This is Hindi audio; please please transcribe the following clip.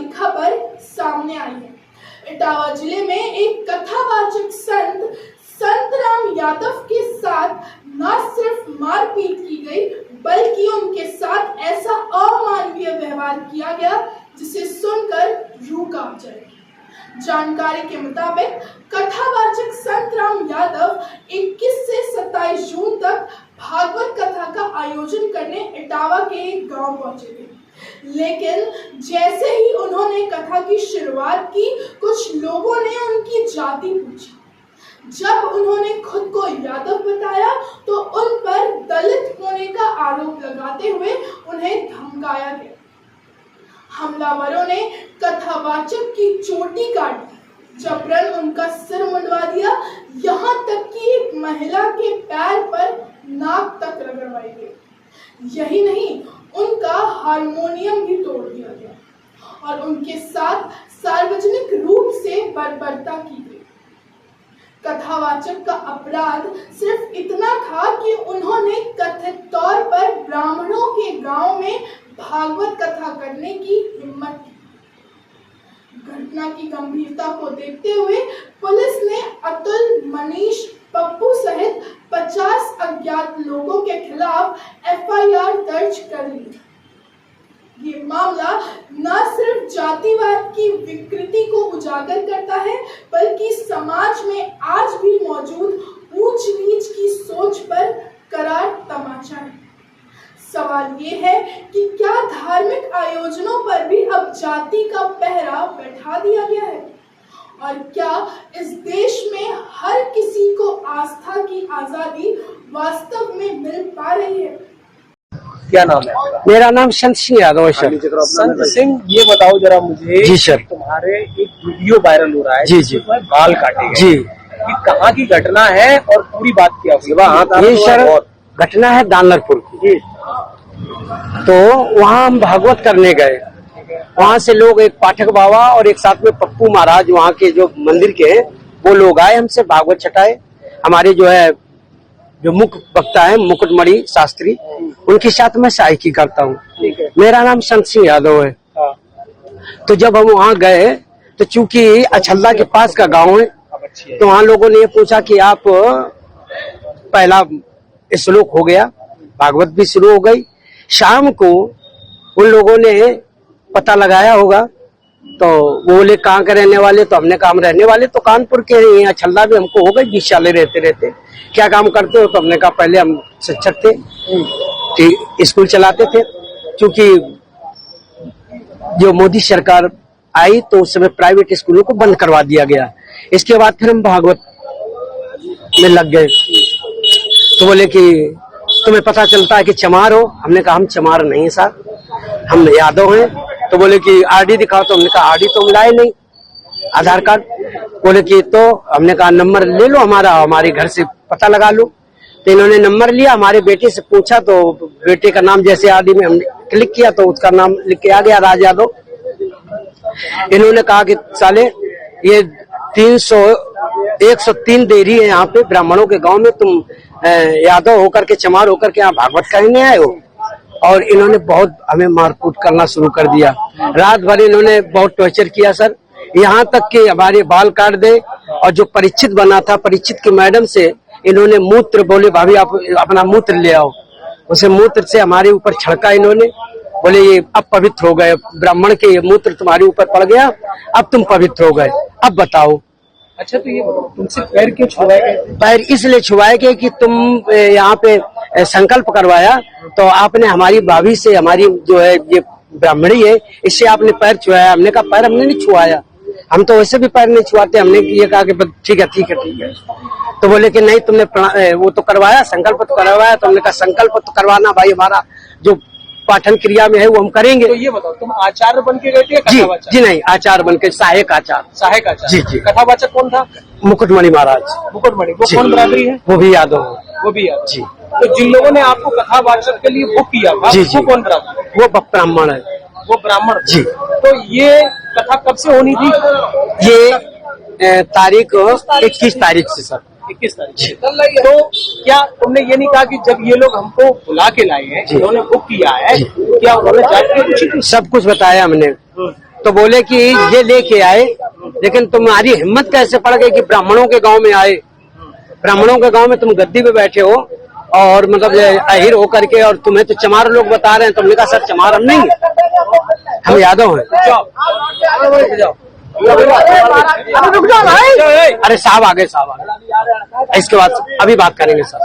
वाली खबर सामने आई है। इटावा जिले में एक कथावाचक संत राम यादव के साथ न सिर्फ मारपीट की गई बल्कि उनके साथ ऐसा अमानवीय व्यवहार किया गया जिसे सुनकर रूह कांप जाएगी। जानकारी के मुताबिक कथावाचक संत राम यादव 21 से 27 जून तक भागवत कथा का आयोजन करने इटावा के एक गांव पहुंचे थे। लेकिन जैसे ही उन्होंने कथा की शुरुआत की, कुछ लोगों ने उनकी जाति पूछी। जब उन्होंने खुद को यादव बताया तो उन पर दलित होने का आरोप लगाते हुए उन्हें धमकाया गया। हमलावरों ने कथावाचक की चोटी काट दी, जबरन उनका सिर मुंडवा दिया, यहाँ तक कि एक महिला के पैर पर नाक तक रगड़वाई गई। यही नहीं, उनका हारमोनियम भी तोड़ दिया गया और उनके साथ सार्वजनिक रूप से बर्बरता की गई। कथावाचक का अपराध सिर्फ इतना था कि उन्होंने कथित तौर पर ब्राह्मणों के गांव में भागवत कथा करने की हिम्मत की। घटना की गंभीरता को देखते हुए पुलिस ने अतुल, मनीष, पप्पू सहित 50 अज्ञात लोगों के खिलाफ FIR दर्ज कर ली। ये मामला न सिर्फ जातिवाद की विकृति को उजागर करता है बल्कि समाज में आज भी मौजूद ऊंच नीच की सोच पर करार तमाचा है। सवाल ये है कि क्या धार्मिक आयोजनों पर भी अब जाति का पहरा बैठा दिया गया है और क्या इस देश में हर किसी को आस्था की आजादी वास्तव में मिल पा रही है? क्या नाम है? मेरा नाम संत सिंह यादव है सर। संत सिंह, ये बताओ जरा मुझे। जी सर। तुम्हारे एक वीडियो वायरल हो रहा है। जी जी। बाल काटे गए। जी। ये कहाँ की घटना है और पूरी बात क्या हुई? ये सर घटना है दानरपुर की। तो वहाँ हम भागवत करने गए। वहाँ से लोग, एक पाठक बाबा और एक साथ में पप्पू महाराज वहाँ के जो मंदिर के हैं, वो लोग आए, हमसे भागवत छटाए। हमारे जो मुख्य वक्ता है मुकुटमणि शास्त्री, उनके साथ मैं सहायकी करता हूँ। मेरा नाम संत सिंह यादव है। तो जब हम वहाँ गए तो चूंकि अछल्ला के पास का गांव है, तो वहाँ लोगों ने ये पूछा कि आप, पहला श्लोक हो गया, भागवत भी शुरू हो गई। शाम को उन लोगों ने पता लगाया होगा, तो वो बोले कहाँ के रहने वाले? तो हमने कहा हम रहने वाले तो कानपुर के हैं। अछल्ला भी हमको हो गई 20 साल रहते। क्या काम करते हो? तो हमने कहा पहले हम शिक्षक थे, स्कूल चलाते थे। क्योंकि जो मोदी सरकार आई तो उस समय प्राइवेट स्कूलों को बंद करवा दिया गया। इसके बाद फिर हम भागवत में लग गए। तो बोले कि तुम्हें पता चलता है कि चमार हो? हमने कहा हम चमार नहीं साहब, हम यादव हैं। तो बोले कि आरडी दिखाओ। तो हमने कहा आरडी तो मिलाए नहीं, आधार कार्ड। बोले कि तो हमने कहा नंबर ले लो हमारे घर से पता लगा लो। तो इन्होंने नंबर लिया, हमारे बेटे से पूछा तो बेटे का नाम जैसे आरडी में हमने क्लिक किया तो उसका नाम लिख के आ गया, राज यादव। इन्होंने कहा कि साले ये 103 देरी है यहाँ पे ब्राह्मणों के गांव में, तुम यादव होकर के, चमार होकर के यहाँ भागवत करने आए हो। और इन्होंने बहुत हमें मारकूट करना शुरू कर दिया। रात भर इन्होंने बहुत टॉर्चर किया सर, यहाँ तक कि हमारे बाल काट दे। और जो परीक्षित बना था, परीक्षित की मैडम से इन्होंने मूत्र, बोले भाभी आप अपना मूत्र ले आओ, उसे मूत्र से हमारे ऊपर छड़का इन्होंने। बोले ये अब पवित्र हो गए, ब्राह्मण के ये मूत्र तुम्हारे ऊपर पड़ गया, अब तुम पवित्र हो गए, अब बताओ। अच्छा, तो ये तुमसे पैर क्यों छुआए गए? पैर इसलिए छुआए गए कि तुम यहाँ पे संकल्प करवाया, तो आपने हमारी भाभी से, हमारी जो है ये ब्राह्मणी है, इससे आपने पैर छुआया। हमने कहा पैर हमने नहीं छुआया, हम तो वैसे भी पैर नहीं छुआते। हमने ये कहा कि ठीक है। तो बोले कि नहीं, तुमने वो तो करवाया, संकल्प तो करवाया। तो हमने कहा संकल्प तो करवाना भाई, हमारा जो पाठन क्रिया में है वो हम करेंगे। तो ये बताओ, तुम आचार्य बन के गए थे? जी नहीं, आचार्य बन के, सहायक आचार्य। जी। कथावाचक कौन था? मुकुटमणि महाराज। मुकुटमणि, वो कौन बराबरी है? वो भी यादव। वो भी यादव। जी। तो जिन लोगों ने आपको कथावाचक के लिए बुक किया था, वो कौन बराबर? वो ब्राह्मण है। वो ब्राह्मण? जी। तो ये कथा कब से होनी थी? ये तारीख 21 तारीख से सर। 21 तारीख। तो क्या तुमने ये नहीं कहा कि जब ये लोग हमको बुला के लाए हैं, इन्होंने बुक किया है, क्या उन्होंने जाके पूछी थी? सब कुछ बताया हमने। तो बोले कि ये लेके आए, लेकिन तुम्हारी हिम्मत कैसे पड़ गई कि ब्राह्मणों के गांव में आए, ब्राह्मणों के गांव में तुम गद्दी पे बैठे हो और मतलब अहिर हो करके, और तुम्हें तो चमार लोग बता रहे हैं। तुमने कहा सर चमार हम नहीं है, हम यादव हैं। अरे साहब आगे, साहब आगे, इसके बाद अभी बात करेंगे सर।